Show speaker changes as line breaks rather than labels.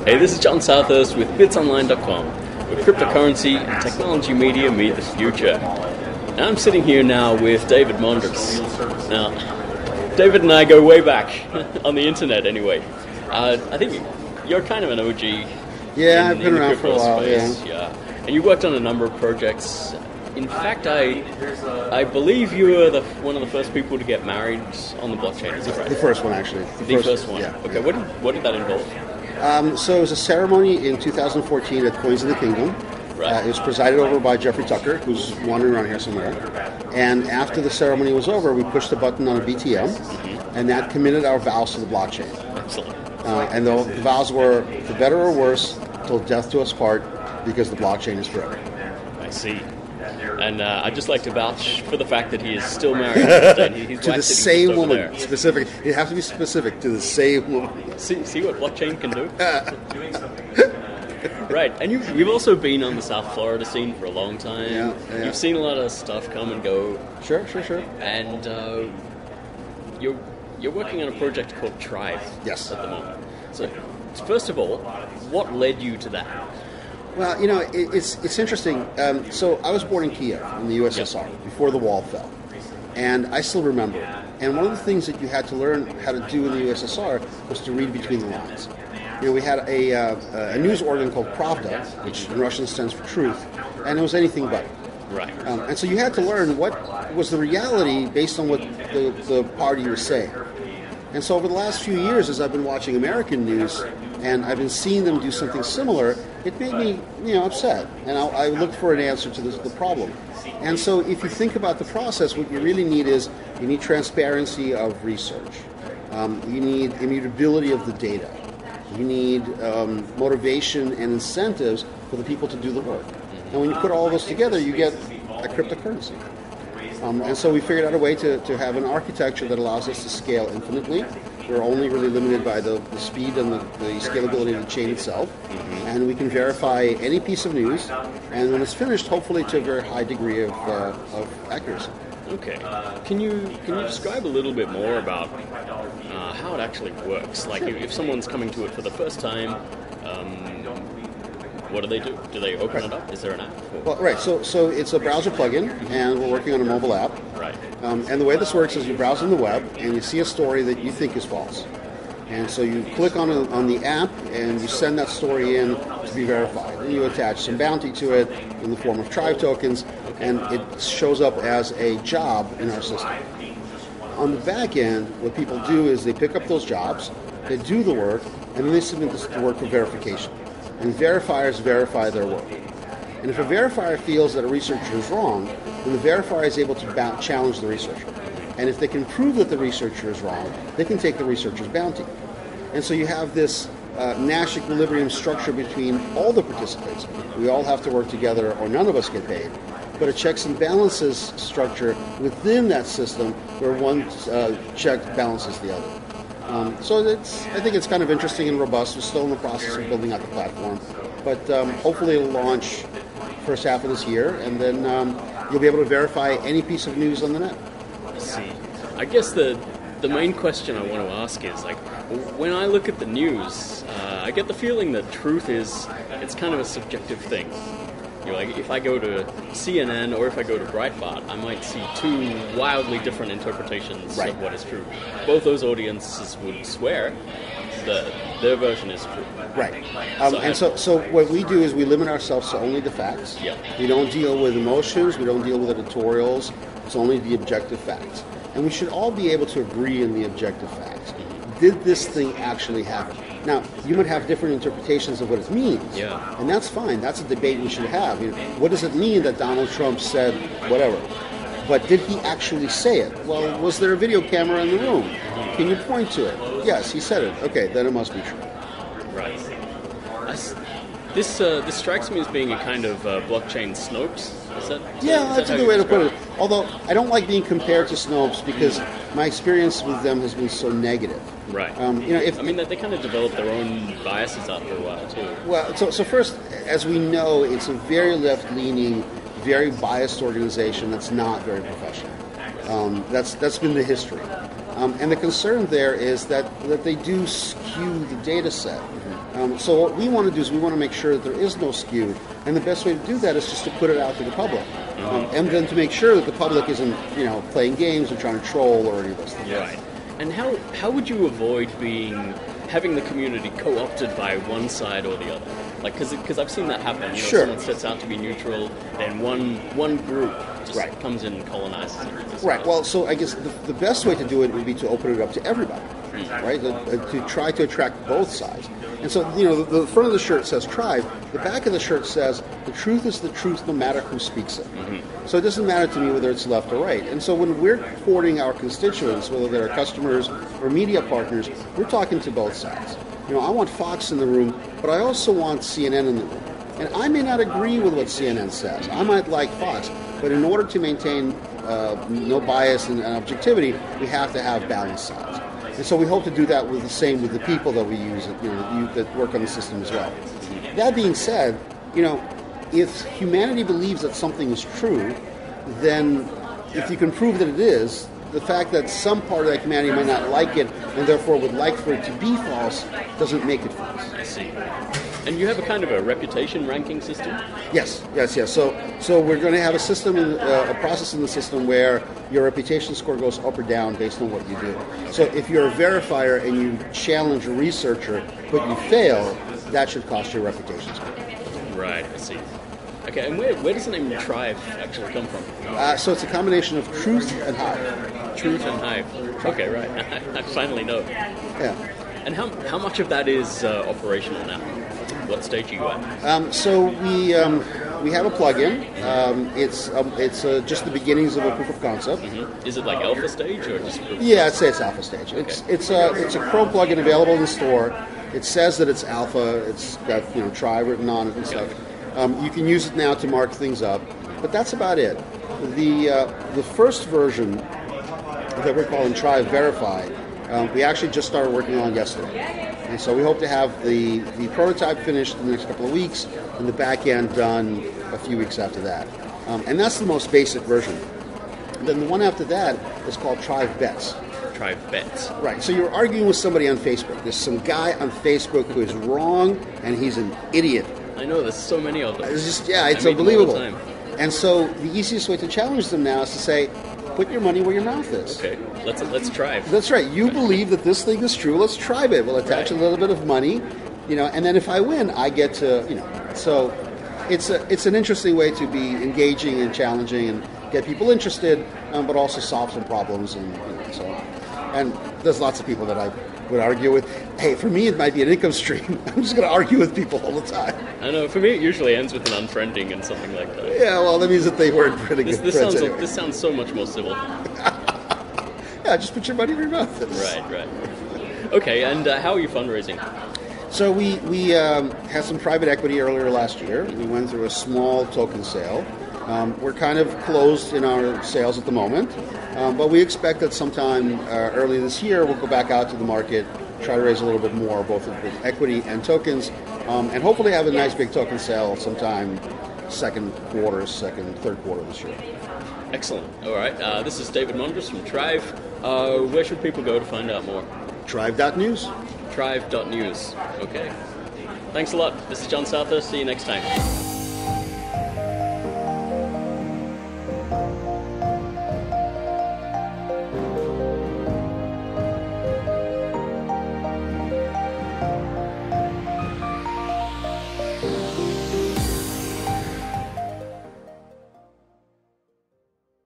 Hey, this is Jon Southurst with bitsonline.com, where cryptocurrency and technology media meet the future. And I'm sitting here now with David Mondrus. Now, David and I go way back, on the internet anyway. I think you're kind of an OG.
Yeah, I've been around for a while,
yeah. And you worked on a number of projects. In fact, I believe you were one of the first people to get married on the blockchain, is that right?
The first one, actually.
The first one?
Yeah.
Okay, what did that involve?
So it was a ceremony in 2014 at Coins in the Kingdom.
Right.
It was presided over by Jeffrey Tucker, who's wandering around here somewhere. And after the ceremony was over, we pushed a button on a BTM, and that committed our vows to the blockchain.
Excellent.
And the vows were, for better or worse, till death do us part, because the blockchain is forever.
I see. And I'd just like to vouch for the fact that he is still married. He's
to the same woman, specific. You have to be specific, to the same woman.
See what blockchain can do? Right, and you've also been on the South Florida scene for a long time.
Yeah.
You've seen a lot of stuff come and go.
Sure.
And you're working on a project called Trive.
Yes.
At the moment. So, first of all, what led you to that?
Well, it's interesting. So I was born in Kiev, in the USSR, before the wall fell. And I still remember it. And one of the things that you had to learn how to do in the USSR was to read between the lines. We had a news organ called Pravda, which in Russian stands for truth, and it was anything but.
Right.
And so you had to learn what was the reality based on what the party was saying. And so over the last few years, as I've been watching American news, and I've been seeing them do something similar, it made me, upset. And I looked for an answer to the problem. And so if you think about the process, what you really need is, you need transparency of research. You need immutability of the data. You need motivation and incentives for the people to do the work. And when you put all of those together, you get a cryptocurrency. And so we figured out a way to have an architecture that allows us to scale infinitely. We're only really limited by the speed and the scalability of the chain itself. And we can verify any piece of news, and when it's finished, hopefully to a very high degree of accuracy.
Okay. Can you describe a little bit more about how it actually works? Like,
Sure.
if someone's coming to it for the first time, what do they do? Do they open it up? Is there an app?
Well, right. So it's a browser plugin, and we're working on a mobile app.
Right.
And the way this works is you browse on the web, and you see a story that you think is false. And so you click on the app, and you send that story in to be verified. And you attach some bounty to it in the form of Trive tokens, and it shows up as a job in our system. On the back end, what people do is they pick up those jobs, they do the work, and then they submit the work for verification. And verifiers verify their work. And if a verifier feels that a researcher is wrong, then the verifier is able to challenge the researcher. And if they can prove that the researcher is wrong, they can take the researcher's bounty. And so you have this Nash equilibrium structure between all the participants. We all have to work together or none of us get paid. But a checks and balances structure within that system where one check balances the other. So I think it's kind of interesting and robust. We're still in the process of building out the platform. But hopefully it'll launch first half of this year, and then you'll be able to verify any piece of news on the net.
I see. I guess the main question I want to ask is, like, when I look at the news, I get the feeling that truth it's kind of a subjective thing. Like, if I go to CNN or if I go to Breitbart, I might see two wildly different interpretations of what is true. Both those audiences would swear that their version is true.
Right. So what we do is we limit ourselves to only the facts.
Yeah.
We don't deal with emotions. We don't deal with editorials. It's only the objective facts. And we should all be able to agree in the objective facts. Did this thing actually happen? Now, you might have different interpretations of what it means.
Yeah.
And that's fine. That's a debate we should have. What does it mean that Donald Trump said whatever? But did he actually say it? Well, was there a video camera in the room? Can you point to it? Yes, he said it. Okay, then it must be true.
Right. This strikes me as being a kind of blockchain Snopes.
That's a good way to put it. Although I don't like being compared to Snopes because my experience with them has been so negative.
Right. They kind of develop their own biases after a while too.
Well, so first, as we know, it's a very left-leaning, very biased organization that's not very professional. That's been the history. And the concern there is that they do skew the data set. So what we want to do is we want to make sure that there is no skew, and the best way to do that is just to put it out to the public, and then to make sure that the public isn't, playing games or trying to troll or any of those things.
Right. And how would you avoid having the community co-opted by one side or the other? Like, because I've seen that happen.
Sure.
Someone sets out to be neutral, then one group just
Right.
comes in and colonizes it.
Right. Well, so I guess the best way to do it would be to open it up to everybody, right? To try to attract both sides. And so, the front of the shirt says Trive. The back of the shirt says, the truth is the truth no matter who speaks it. So it doesn't matter to me whether it's left or right. And so when we're courting our constituents, whether they're customers or media partners, we're talking to both sides. I want Fox in the room, but I also want CNN in the room. And I may not agree with what CNN says. I might like Fox, but in order to maintain no bias and objectivity, we have to have balanced sides. And so we hope to do that with the people that we use, that work on the system as well. That being said, if humanity believes that something is true, then if you can prove that it is, the fact that some part of that humanity might not like it and therefore would like for it to be false doesn't make it false.
I see. And you have a kind of a reputation ranking system?
Yes. So we're going to have a system, a process in the system where your reputation score goes up or down based on what you do. So if you're a verifier and you challenge a researcher but you fail, that should cost your reputation score.
Right, I see. Okay, and where does the name Trive actually come from?
So it's a combination of truth and hive.
Truth and hive. Okay, right. I finally know.
Yeah.
And how much of that is operational now? What stage are you at?
So we have a plugin. It's just the beginnings of a proof of concept.
Is it like alpha stage or just proof?
Yeah, I'd say it's alpha stage.
Okay.
It's a Chrome plugin available in the store. It says that it's alpha. It's got Trive written on it and stuff. You can use it now to mark things up, but that's about it. The first version that we're calling Trive Verify, we actually just started working on yesterday. And so we hope to have the prototype finished in the next couple of weeks and the back end done a few weeks after that. And that's the most basic version. And then the one after that is called Trive Bets.
Trive Bets.
Right. So you're arguing with somebody on Facebook. There's some guy on Facebook who is wrong and he's an idiot.
I know, there's so many of them.
It's unbelievable. And so the easiest way to challenge them now is to say, put your money where your mouth is.
Okay, let's try.
That's right. You believe that this thing is true. Let's try it. We'll attach a little bit of money, and then if I win, I get to, So it's an interesting way to be engaging and challenging and get people interested, but also solve some problems and there's lots of people that I would argue with. Hey, for me, it might be an income stream. I'm just going to argue with people all the time.
I know. For me, it usually ends with an unfriending and something like that.
Yeah, well, that means that they weren't pretty good friends anyway.
This sounds so much more civil.
Yeah, just put your money where your mouth is.
Right. Okay, and how are you fundraising?
So we had some private equity earlier last year. We went through a small token sale. We're kind of closed in our sales at the moment, but we expect that sometime early this year we'll go back out to the market, try to raise a little bit more, both with equity and tokens, and hopefully have a nice big token sale sometime third quarter this year.
Excellent. All right. This is David Mondrus from Trive. Where should people go to find out more?
Trive.news.
Trive.news. Okay. Thanks a lot. This is Jon Southurst. See you next time.